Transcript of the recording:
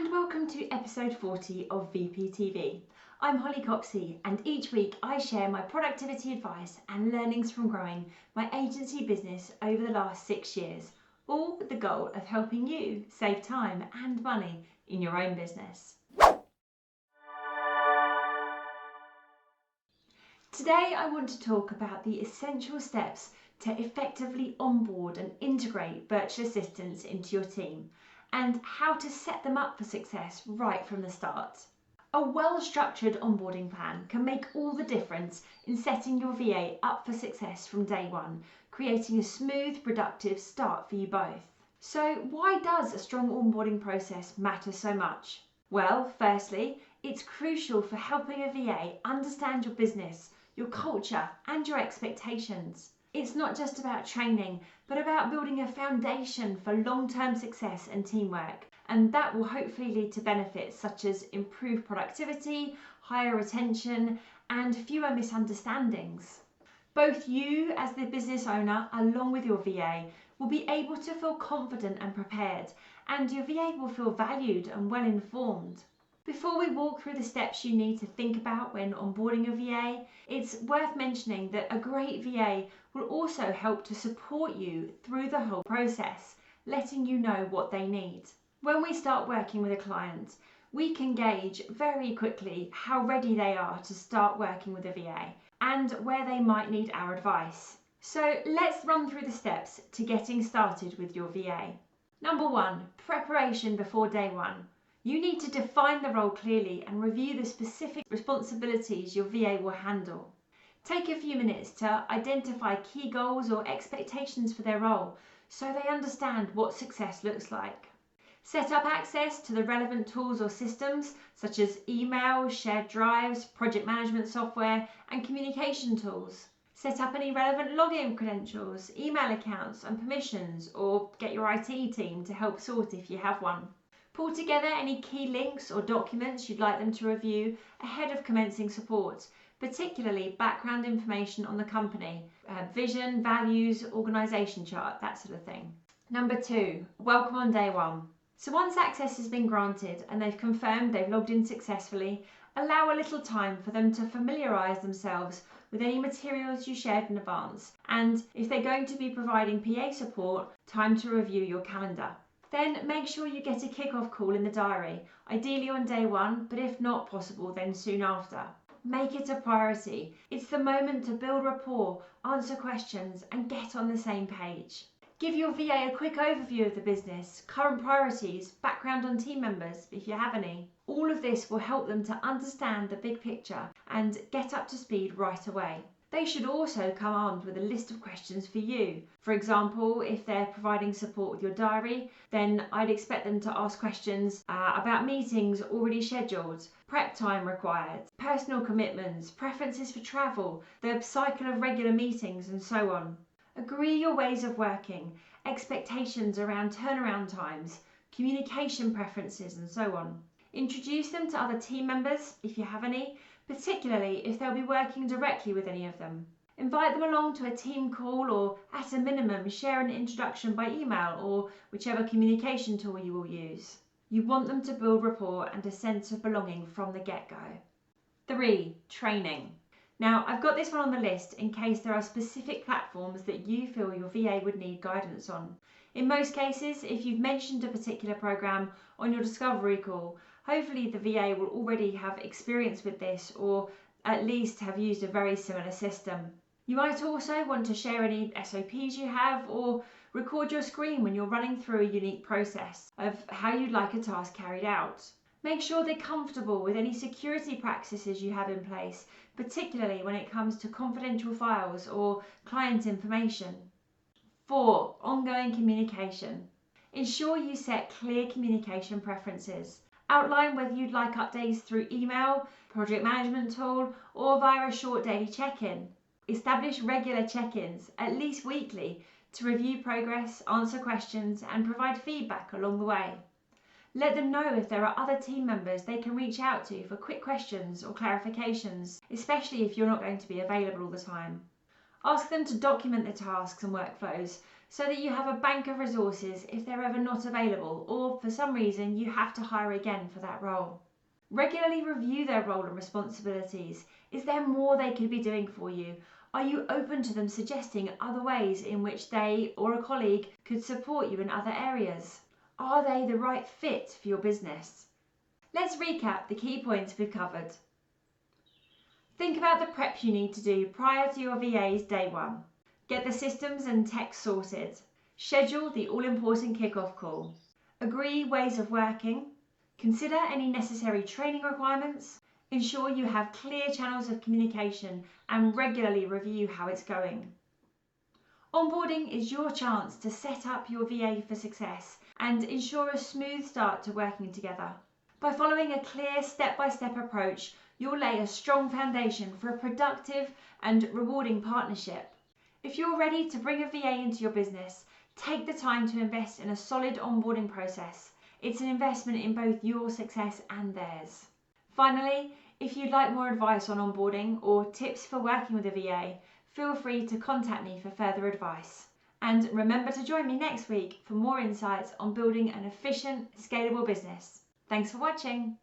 and welcome to episode 40 of VPTV. I'm Holly Copsey, and each week I share my productivity advice and learnings from growing my agency business over the last 6 years, all with the goal of helping you save time and money in your own business. Today I want to talk about the essential steps to effectively onboard and integrate virtual assistants into your team, and how to set them up for success right from the start. A well-structured onboarding plan can make all the difference in setting your VA up for success from day one, creating a smooth, productive start for you both. So why does a strong onboarding process matter so much? Well, firstly, it's crucial for helping a VA understand your business, your culture, and your expectations. It's not just about training, but about building a foundation for long-term success and teamwork, and that will hopefully lead to benefits such as improved productivity, higher retention, and fewer misunderstandings. Both you as the business owner along with your VA will be able to feel confident and prepared, and your VA will feel valued and well informed. Before we walk through the steps you need to think about when onboarding a VA, it's worth mentioning that a great VA will also help to support you through the whole process, letting you know what they need. When we start working with a client, we can gauge very quickly how ready they are to start working with a VA and where they might need our advice. So let's run through the steps to getting started with your VA. Number 1, preparation before day one. You need to define the role clearly and review the specific responsibilities your VA will handle. Take a few minutes to identify key goals or expectations for their role so they understand what success looks like. Set up access to the relevant tools or systems such as email, shared drives, project management software, and communication tools. Set up any relevant login credentials, email accounts and permissions, or get your IT team to help sort if you have one. Pull together any key links or documents you'd like them to review ahead of commencing support, particularly background information on the company, vision, values, organisation chart, that sort of thing. Number 2, welcome on day one. So once access has been granted and they've confirmed they've logged in successfully, allow a little time for them to familiarise themselves with any materials you shared in advance, and if they're going to be providing PA support, time to review your calendar. Then make sure you get a kick-off call in the diary, ideally on day one, but if not possible, then soon after. Make it a priority. It's the moment to build rapport, answer questions, and get on the same page. Give your VA a quick overview of the business, current priorities, background on team members, if you have any. All of this will help them to understand the big picture and get up to speed right away. They should also come armed with a list of questions for you. For example, if they're providing support with your diary, then I'd expect them to ask questions about meetings already scheduled, prep time required, personal commitments, preferences for travel, the cycle of regular meetings, and so on. Agree your ways of working, expectations around turnaround times, communication preferences, and so on. Introduce them to other team members, if you have any, particularly if they'll be working directly with any of them. Invite them along to a team call, or at a minimum share an introduction by email or whichever communication tool you will use. You want them to build rapport and a sense of belonging from the get-go. 3, training. Now, I've got this one on the list in case there are specific platforms that you feel your VA would need guidance on. In most cases, if you've mentioned a particular program on your discovery call, hopefully the VA will already have experience with this, or at least have used a very similar system. You might also want to share any SOPs you have, or record your screen when you're running through a unique process of how you'd like a task carried out. Make sure they're comfortable with any security practices you have in place, particularly when it comes to confidential files or client information. 4, ongoing communication. Ensure you set clear communication preferences. Outline whether you'd like updates through email, project management tool, or via a short daily check-in. Establish regular check-ins, at least weekly, to review progress, answer questions, and provide feedback along the way. Let them know if there are other team members they can reach out to for quick questions or clarifications, especially if you're not going to be available all the time. Ask them to document the tasks and workflows so that you have a bank of resources if they're ever not available or for some reason you have to hire again for that role. Regularly review their role and responsibilities. Is there more they could be doing for you? Are you open to them suggesting other ways in which they or a colleague could support you in other areas? Are they the right fit for your business? Let's recap the key points we've covered. Think about the prep you need to do prior to your VA's day one. Get the systems and tech sorted. Schedule the all-important kickoff call. Agree ways of working. Consider any necessary training requirements. Ensure you have clear channels of communication and regularly review how it's going. Onboarding is your chance to set up your VA for success and ensure a smooth start to working together. By following a clear step-by-step approach, you'll lay a strong foundation for a productive and rewarding partnership. If you're ready to bring a VA into your business, take the time to invest in a solid onboarding process. It's an investment in both your success and theirs. Finally, if you'd like more advice on onboarding or tips for working with a VA, feel free to contact me for further advice. And remember to join me next week for more insights on building an efficient, scalable business. Thanks for watching.